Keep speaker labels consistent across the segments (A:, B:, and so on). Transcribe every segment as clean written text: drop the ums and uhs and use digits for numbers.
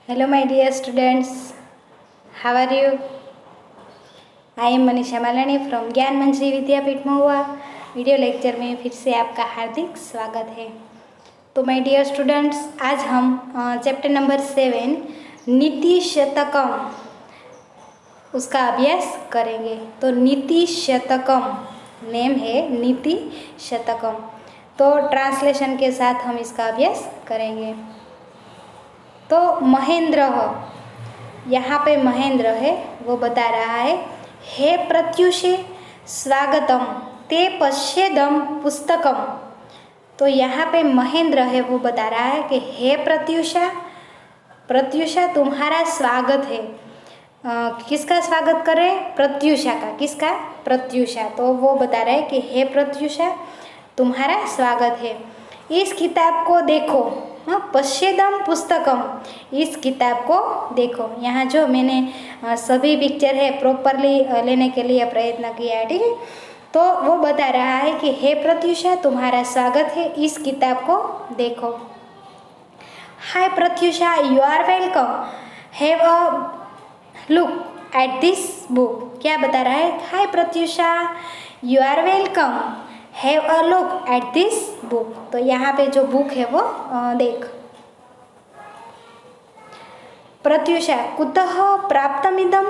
A: Hello, my dear students. How are you? I am Manisha Malani from ज्ञान मंजरी विद्यापीठ महुआ। Video lecture में फिर से आपका हार्दिक स्वागत है। तो माय डियर स्टूडेंट्स, आज हम चैप्टर नंबर 7 नीति शतकम उसका अभ्यास करेंगे। तो नीति शतकम नेम है नीति शतकम। तो ट्रांसलेशन के साथ हम इसका अभ्यास करेंगे। तो महेंद्र, यहाँ पे महेंद्र है वो बता रहा है, हे प्रत्युषे स्वागतम ते पश्येदम पुस्तकम। तो यहाँ पे महेंद्र है वो बता रहा है कि हे प्रत्युषा, प्रत्युषा तुम्हारा स्वागत है। किसका स्वागत करें? प्रत्युषा का। किसका? प्रत्युषा। तो वो बता रहा है कि हे प्रत्युषा तुम्हारा स्वागत है। इस किताब को देखो। पश्येदम पुस्तकम, इस किताब को देखो। यहाँ जो मैंने सभी पिक्चर है प्रॉपरली लेने के लिए प्रयत्न किया है, ठीक है। तो वो बता रहा है कि हे प्रत्युषा तुम्हारा स्वागत है, इस किताब को देखो। Hi Pratyusha, you are welcome, have a look at this book. क्या बता रहा है? Hi Pratyusha, you are welcome, have a look at this book. तो यहाँ पे जो बुक है वो देख। प्रत्युषा कुतः प्राप्तमिदम।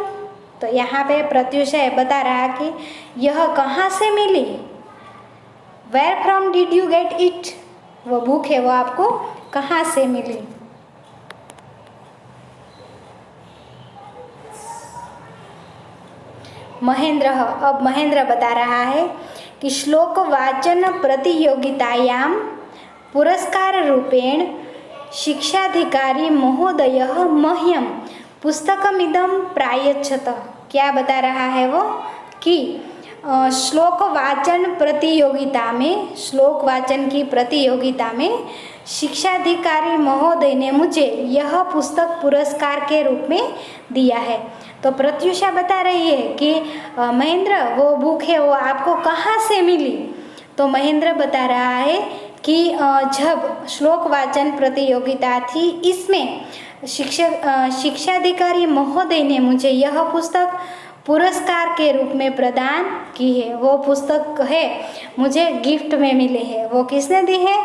A: तो यहाँ पे प्रत्युषा बता रहा कि यह कहाँ से मिली। Where from did you get it. वो बुक है वो आपको कहाँ से मिली। महेंद्र, अब महेंद्र बता रहा है कि श्लोक वाचन प्रतियोगितायां पुरस्कार रूपेण शिक्षाधिकारी महोदय मह्यम पुस्तकमिदं प्रायच्छत। क्या बता रहा है वो कि श्लोक वाचन प्रतियोगिता में, श्लोक वाचन की प्रतियोगिता में शिक्षाधिकारी महोदय ने मुझे यह पुस्तक पुरस्कार के रूप में दिया है। तो प्रत्युषा बता रही है कि महेंद्र वो बुक है वो आपको कहाँ से मिली। तो महेंद्र बता रहा है कि जब श्लोक वाचन प्रतियोगिता थी इसमें शिक्षाधिकारी महोदय ने मुझे यह पुस्तक पुरस्कार के रूप में प्रदान की है। वो पुस्तक है मुझे गिफ्ट में मिले है। वो किसने दी है?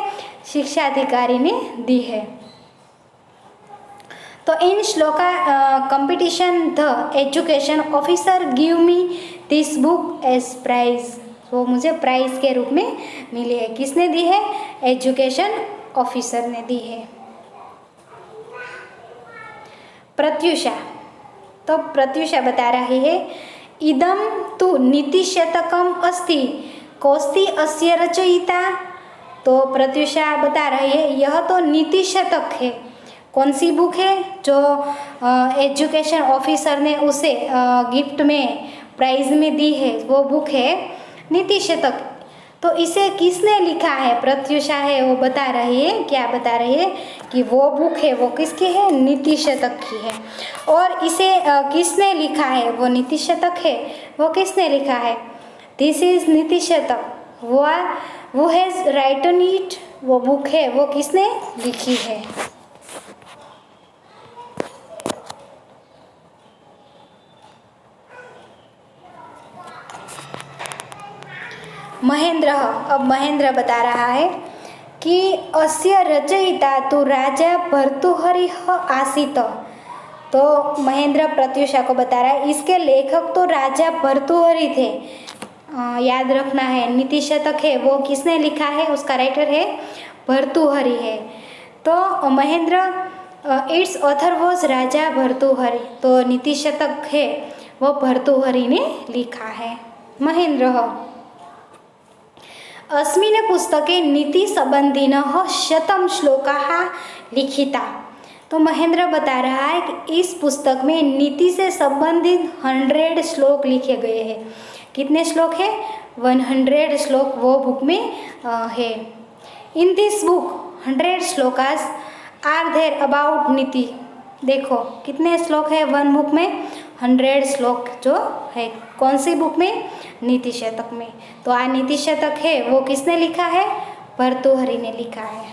A: शिक्षाधिकारी ने दी है। तो in shloka competition the education officer give me this book as prize. वो मुझे प्राइज के रूप में मिली है। किसने दी है? एजुकेशन ऑफिसर ने दी है। प्रत्युषा, तो प्रत्युषा बता रही है, इदम तु नीतिशतकम अस्ति कोस्ति अस्य रचयिता। तो प्रत्युषा बता रही है यह तो नीतिशतक है। कौन सी बुक है? जो एजुकेशन ऑफिसर ने उसे गिफ्ट में प्राइज में दी है वो बुक है नीतिशतक। तो इसे किसने लिखा है? प्रत्युषा है वो बता रही है। क्या बता रही है? कि वो बुक है वो किसकी है? नीतिशतक की है। और इसे किसने लिखा है? वो नीतिशतक है। वो किसने लिखा है? This is Nitishataka. वो हैज राइटन इट। वो बुक है वो किसने लिखी है? महेंद्र, अब महेंद्र बता रहा है कि अस्य रचयिता तो राजा भर्तृहरिः आसीत्। तो महेंद्र प्रत्युषा को बता रहा है इसके लेखक तो राजा भर्तृहरि थे। याद रखना है नीतिशतक है वो किसने लिखा है? उसका राइटर है भर्तृहरि है। तो महेंद्र इट्स ऑथर वॉज राजा भर्तृहरि। तो नीतिशतक है वो भर्तृहरि ने लिखा है। महेंद्र, अस्मिन् पुस्तके नीति संबंधिनः शतं श्लोकाः लिखिता। तो महेंद्र बता रहा है कि इस पुस्तक में नीति से संबंधित 100 श्लोक लिखे गए हैं। कितने श्लोक है? 100 श्लोक वो बुक में है। In this book 100 shlokas are there about niti. देखो कितने श्लोक है वन बुक में? 100 श्लोक जो है। कौन सी बुक में? नीति शतक में। तो आ नीति शतक है वो किसने लिखा है? भर्तृहरि ने लिखा है।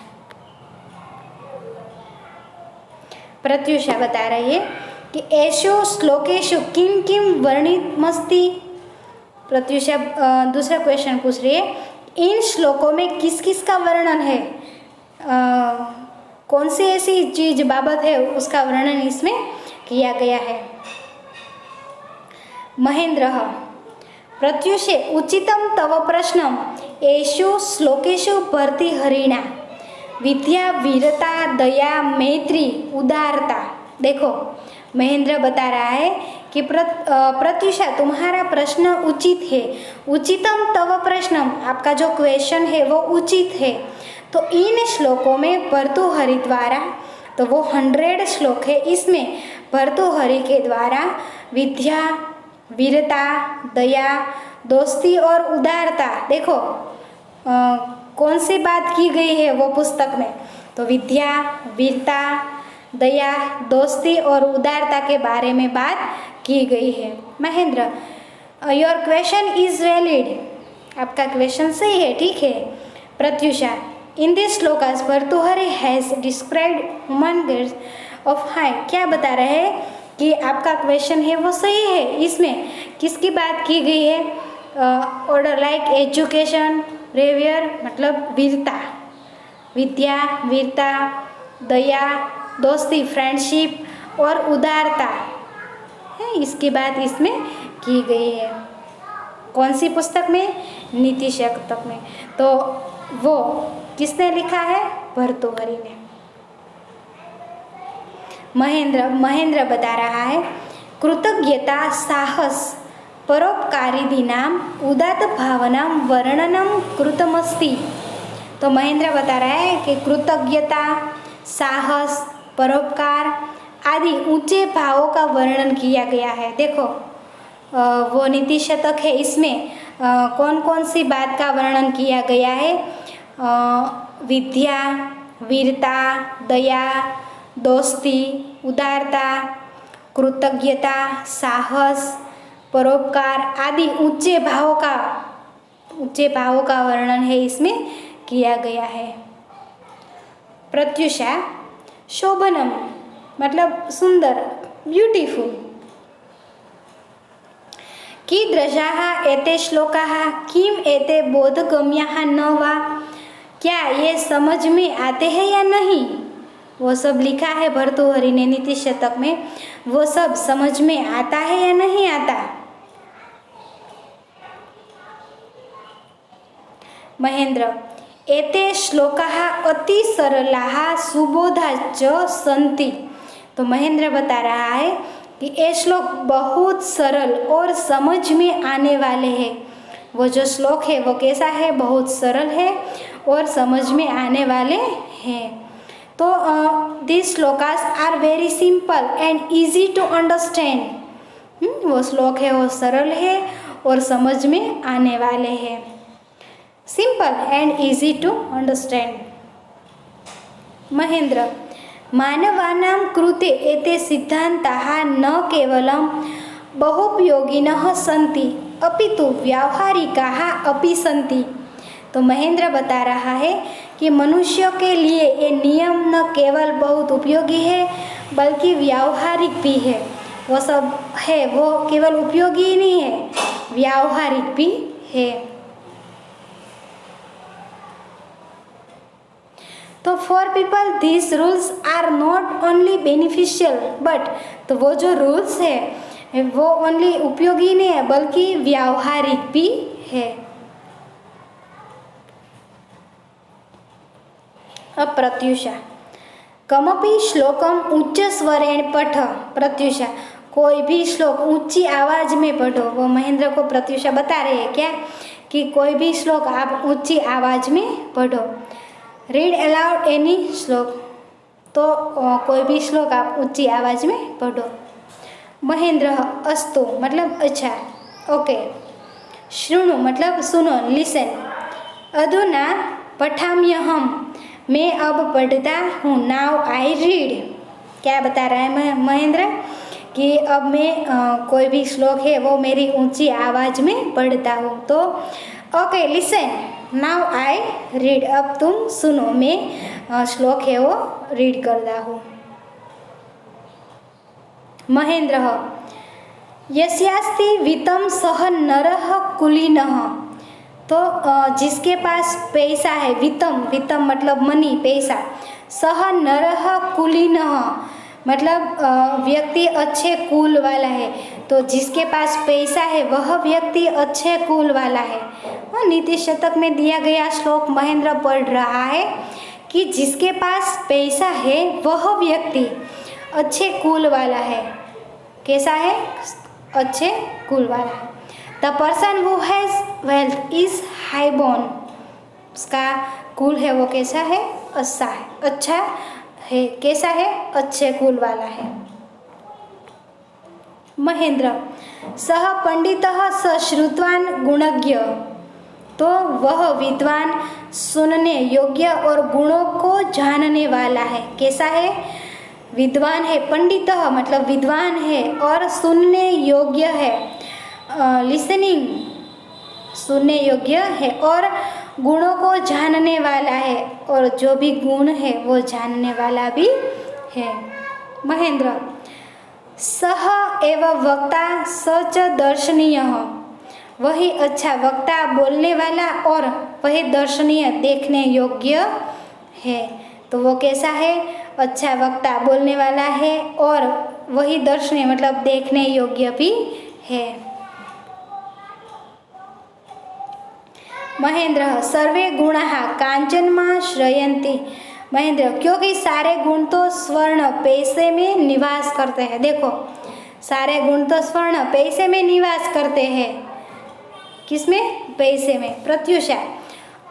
A: प्रत्युषा बता रही है कि एषु श्लोकेषु किम किम वर्णितमस्ति। प्रत्युषा दूसरा क्वेश्चन पूछ रही है, इन श्लोकों में किस किस का वर्णन है, कौन सी ऐसी चीज बाबत है उसका वर्णन इसमें किया गया है। महेंद्र, प्रत्युषे उचितम तव प्रश्नम एषु श्लोकेषु भर्तृहरिणा विद्या वीरता दया मैत्री उदारता। देखो महेंद्र बता रहा है कि प्रत्युषा तुम्हारा प्रश्न उचित है, उचितम तव प्रश्नम, आपका जो क्वेश्चन है वो उचित है। तो इन श्लोकों में भर्तृहरि द्वारा, तो वो 100 श्लोक है, इसमें भर्तृहरि के द्वारा विद्या वीरता दया दोस्ती और उदारता, देखो कौन सी बात की गई है वो पुस्तक में, तो विद्या वीरता दया दोस्ती और उदारता के बारे में बात की गई है। Mahendra, your question is valid, आपका क्वेश्चन सही है, ठीक है। Pratyusha, in this shlokas Bhartrihari has described human girls of high. क्या बता रहे हैं कि आपका क्वेश्चन है वो सही है, इसमें किसकी बात की गई है, ऑर्डर लाइक एजुकेशन बिहेवियर मतलब वीरता, विद्या वीरता दया दोस्ती फ्रेंडशिप और उदारता है, इसकी बात इसमें की गई है। कौन सी पुस्तक में, नीति शतक में। तो वो किसने लिखा है, भर्तृहरि ने। महेंद्र बता रहा है, कृतज्ञता साहस परोपकारिदीनाम उदात्त भावनाम वर्णनम कृतमस्ति। तो महेंद्र बता रहा है कि कृतज्ञता साहस परोपकार आदि ऊंचे भावों का वर्णन किया गया है। देखो वो नीति शतक है, इसमें कौन कौन सी बात का वर्णन किया गया है, विद्या वीरता दया दोस्ती उदारता कृतज्ञता साहस परोपकार आदि ऊंचे भावों का वर्णन है इसमें किया गया है। प्रत्युषा, शोभनम मतलब सुंदर ब्यूटीफुल। कीदृशाः एते श्लोकाः किम एते बोधगम्याः न वा, क्या ये समझ में आते हैं या नहीं। वो सब लिखा है भर्तृहरि ने नीति शतक में, वो सब समझ में आता है या नहीं आता। महेंद्र, एते श्लोकाः अति सरलाः सुबोधाश्च सन्ति। तो महेंद्र बता रहा है कि ये श्लोक बहुत सरल और समझ में आने वाले हैं। वो जो श्लोक है वो कैसा है, बहुत सरल है और समझ में आने वाले हैं। तो this shlokas are very simple and easy to understand. वो श्लोक है वो सरल है और समझ में आने वाले हैं, simple and easy to understand. Mahendra, मानवानां कृते एते सिद्धान्ताः न केवलं बहुपयोगिनः सन्ति अपितु व्यावहारिकाः अपि सन्ति। तो महेंद्र बता रहा है कि मनुष्यों के लिए ये नियम न केवल बहुत उपयोगी है बल्कि व्यावहारिक भी है। वो सब है वो केवल उपयोगी ही नहीं है, व्यावहारिक भी है। तो for people this rules are not only beneficial but, तो वो जो रूल्स है वो ओनली उपयोगी नहीं है बल्कि व्यावहारिक भी है। अब प्रत्युषा, कमपि श्लोकम उच्च स्वरेण पठ। प्रत्युषा, कोई भी श्लोक ऊंची आवाज में पढ़ो। वो महेंद्र को प्रत्युषा बता रहे हैं क्या कि कोई भी श्लोक आप ऊंची आवाज में पढ़ो। रीड अलाउड एनी श्लोक, तो कोई भी श्लोक आप ऊंची आवाज में पढ़ो। महेंद्र, अस्तु मतलब अच्छा, ओके। शृणु मतलब सुनो, लिसन। अधुना पठाम्यहम्, मैं अब पढ़ता हूँ। Now I read. क्या बता रहा है महेंद्र कि अब मैं कोई भी श्लोक है वो मेरी ऊंची आवाज़ में पढ़ता हूँ। तो okay listen, now I read. अब तुम सुनो, मैं श्लोक है वो रीड करता हूँ। महेन्द्रः यस्यास्ति वित्तं सः नरः कुलीनः। तो जिसके पास पैसा है, वित्तम, वित्तम मतलब मनी, पैसा, सह नरः कुलीनः मतलब व्यक्ति अच्छे कुल वाला है। तो जिसके पास पैसा है वह व्यक्ति अच्छे कुल वाला है। नीति शतक में दिया गया श्लोक महेंद्र पढ़ रहा है कि जिसके पास पैसा है वह व्यक्ति अच्छे कुल वाला है। कैसा है? अच्छे कुल वाला है। The person who has wealth is high born. उसका कुल है वो कैसा है? अच्छा है, अच्छा है। कैसा है? अच्छे कुल वाला है। महेंद्र सह पंडितः स श्रुतवान गुणज्ञ। तो वह विद्वान, सुनने योग्य और गुणों को जानने वाला है। कैसा है? विद्वान है, पंडितः मतलब विद्वान है, और सुनने योग्य है, लिसनिंग सुनने योग्य है, और गुणों को जानने वाला है, और जो भी गुण है वो जानने वाला भी है। महेंद्र सह एवं वक्ता सच दर्शनीय। वही अच्छा वक्ता, बोलने वाला, और वही दर्शनीय, देखने योग्य है। तो वो कैसा है? अच्छा वक्ता, बोलने वाला है, और वही दर्शनीय मतलब देखने योग्य भी है। महेंद्र सर्वे गुणाः कांचनमा श्रयन्ति। महेंद्र क्योंकि सारे गुण तो स्वर्ण पैसे में निवास करते हैं। देखो सारे गुण तो स्वर्ण पैसे में निवास करते हैं। किसमें? पैसे में। प्रत्युषा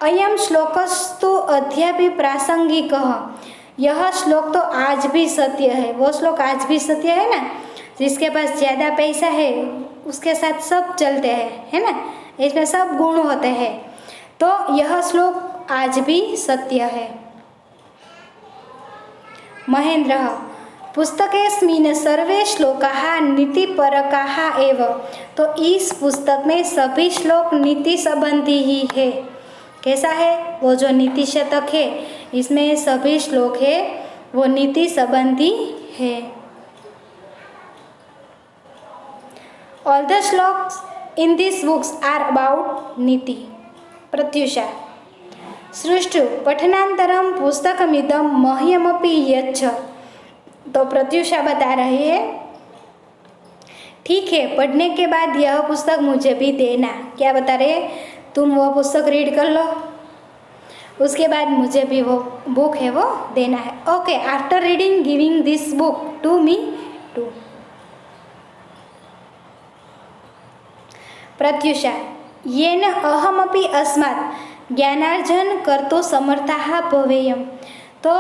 A: अयम श्लोकस्तु अद्यापि प्रासंगिकः। यह श्लोक तो आज भी सत्य है। वो श्लोक आज भी सत्य है ना। जिसके पास ज़्यादा पैसा है उसके साथ सब चलते हैं, है ना, इसमें सब गुण होते हैं। तो यह श्लोक आज भी सत्य है। महेंद्र पुस्तकेस्मिन् सर्वे श्लोकाः नीतिपरकाः एव। तो इस पुस्तक में सभी श्लोक नीति संबंधी ही है। कैसा है? वो जो नीति शतक है इसमें सभी श्लोक है वो नीति संबंधी है। All the shlokas in these books are about नीति। प्रत्युषा सृष्टु पठनांतरम पुस्तकमिदं मह्यमपि यच्छ। तो प्रत्युषा बता रही है ठीक है, पढ़ने के बाद यह पुस्तक मुझे भी देना। क्या बता रहे? तुम वो पुस्तक रीड कर लो, उसके बाद मुझे भी वो बुक है वो देना है। Okay, after reading giving this book to me too. Pratyusha येन अहमपि अस्मात् ज्ञानार्जन कर्तुं समर्थाः भवेयम्। तो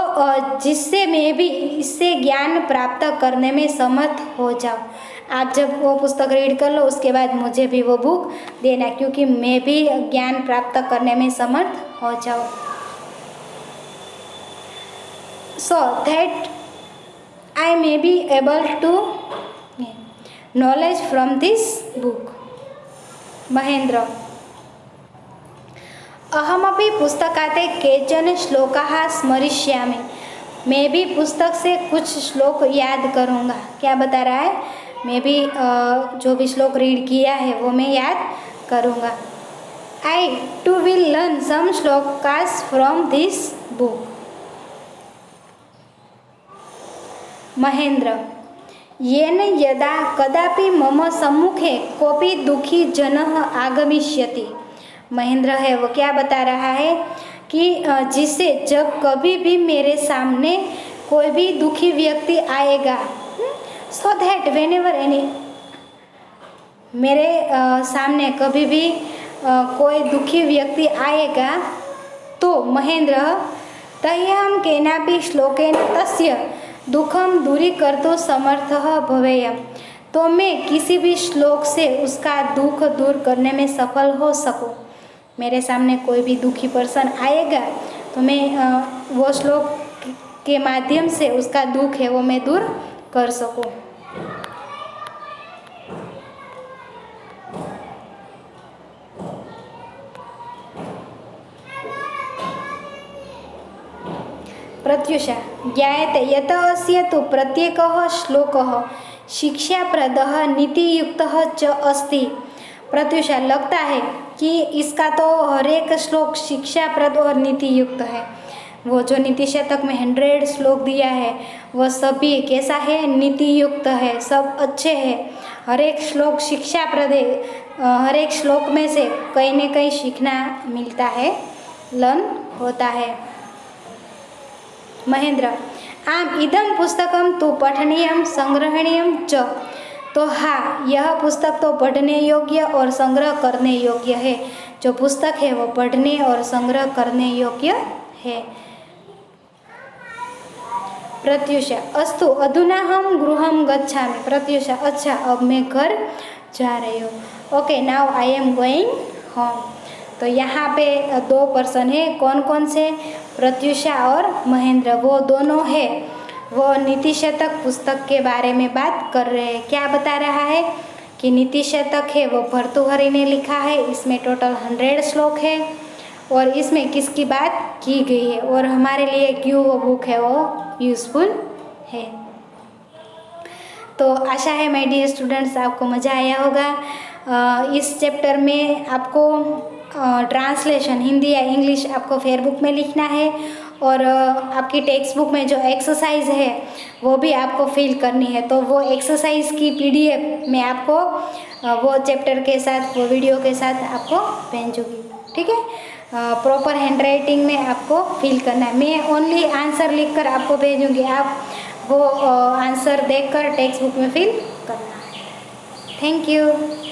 A: जिससे मैं भी इससे ज्ञान प्राप्त करने में समर्थ हो जाऊँ। आप जब वो पुस्तक रीड कर लो उसके बाद मुझे भी वो बुक देना, क्योंकि मैं भी ज्ञान प्राप्त करने में समर्थ हो जाऊँ। So that I may be able to knowledge from this book. Mahendra अहमपि पुस्तकाते केचन श्लोकाः स्मरिष्यामि। मैं भी पुस्तक से कुछ श्लोक याद करूँगा। क्या बता रहा है? मैं भी जो भी श्लोक रीड किया है वो मैं याद करूँगा। I too will learn some shlokas from this book. Mahendra येन यदा कदापि मम सम्मुखे कोऽपि दुखी जनः आगमिष्यति। महेंद्र है वो क्या बता रहा है कि जिससे जब कभी भी मेरे सामने कोई भी दुखी व्यक्ति आएगा, so that when ever any, मेरे सामने कभी भी कोई दुखी व्यक्ति आएगा तो महेंद्र तह्यहं केनापि श्लोकेन तस्य दुखम दूरीकर्तुं समर्थः भवेयम्। तो मैं किसी भी श्लोक से उसका दुख दूर करने में सफल हो सकूं। मेरे सामने कोई भी दुखी पर्सन आएगा तो मैं वो श्लोक के माध्यम से उसका दुख है वो मैं दूर कर सकूं। प्रत्युषा ज्ञायते यत अस्य तु प्रत्येकः श्लोकः शिक्षाप्रदः नीतियुक्तः च अस्ति। प्रत्युषा, लगता है कि इसका तो हर एक श्लोक शिक्षाप्रद और नीति युक्त है। वो जो नीति शतक में 100 श्लोक दिया है वह सभी कैसा है, नीति युक्त है, सब अच्छे हैं। हर एक श्लोक शिक्षाप्रद है। हर एक श्लोक में से कहीं न कहीं सीखना मिलता है, लर्न होता है। महेंद्र, आम इदम पुस्तकम तो पठनीयम संग्रहणीयम च। तो हाँ, यह पुस्तक तो पढ़ने योग्य और संग्रह करने योग्य है। जो पुस्तक है वो पढ़ने और संग्रह करने योग्य है। प्रत्युषा, अस्तु अधुना हम गृहम गच्छामि। प्रत्युषा, अच्छा अब मैं घर जा रही हूँ। Okay, now I am going home. तो यहाँ पे 2 पर्सन है, कौन कौन से, प्रत्युषा और महेंद्र, वो दोनों है। वो नीति शतक पुस्तक के बारे में बात कर रहे हैं। क्या बता रहा है कि नीति शतक है वो भर्तृहरि ने लिखा है, इसमें टोटल 100 श्लोक है और इसमें किसकी बात की गई है और हमारे लिए क्यों वो बुक है वो यूज़फुल है। तो आशा है माय डियर स्टूडेंट्स आपको मज़ा आया होगा। इस चैप्टर में आपको ट्रांसलेशन हिंदी या इंग्लिश आपको फेयर बुक में लिखना है और आपकी टेक्स्ट बुक में जो एक्सरसाइज है वो भी आपको फिल करनी है। तो वो एक्सरसाइज की PDF मैं आपको वो चैप्टर के साथ, वो वीडियो के साथ आपको भेजूँगी, ठीक है। प्रॉपर हैंडराइटिंग में आपको फिल करना है। मैं ओनली आंसर लिखकर आपको भेजूँगी, आप वो आंसर देखकर टेक्स्ट बुक में फिल करना है। Thank you.